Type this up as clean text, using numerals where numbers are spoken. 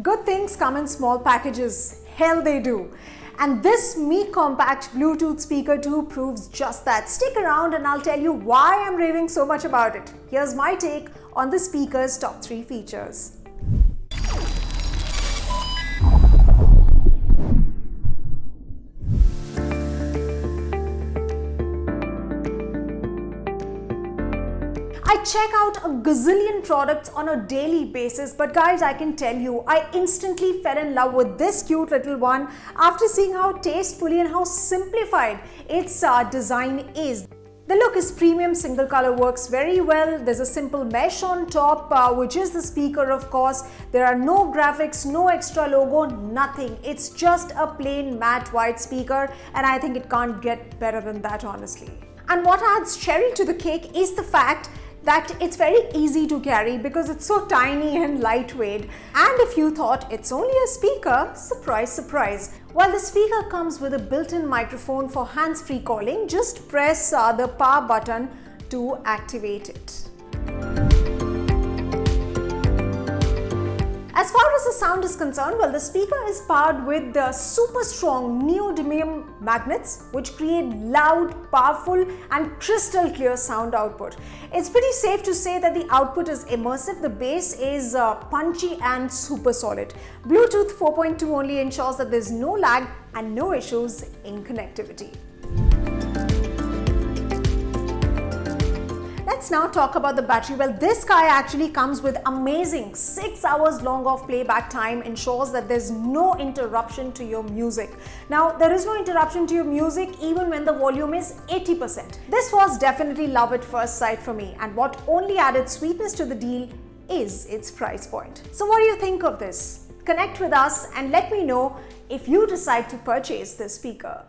Good things come in small packages. Hell they do. And this Mi Compact Bluetooth speaker 2 proves just that. Stick around and I'll tell you why I'm raving so much about it. Here's my take on the speaker's top 3 features. I check out a gazillion products on a daily basis, but guys, I can tell you, I instantly fell in love with this cute little one after seeing how tastefully and how simplified its design is. The look is premium, single color works very well. There's a simple mesh on top, which is the speaker, of course. There are no graphics, no extra logo, nothing. It's just a plain matte white speaker, and I think it can't get better than that, honestly. And what adds cherry to the cake is the fact that it's very easy to carry because it's so tiny and lightweight. And if you thought it's only a speaker, surprise, surprise. While the speaker comes with a built-in microphone for hands-free calling, just press the power button to activate it. As far as the sound is concerned, well, the speaker is powered with the super strong neodymium magnets, which create loud, powerful and crystal clear sound output. It's pretty safe to say that the output is immersive. The bass is punchy and super solid. Bluetooth 4.2 only ensures that there's no lag and no issues in connectivity. Let's now talk about the battery. Well, this guy actually comes with amazing 6 hours long of playback time, ensures that there's no interruption to your music. Now, there is no interruption to your music even when the volume is 80%. This was definitely love at first sight for me, and what only added sweetness to the deal is its price point. So what do you think of this? Connect with us and let me know if you decide to purchase this speaker.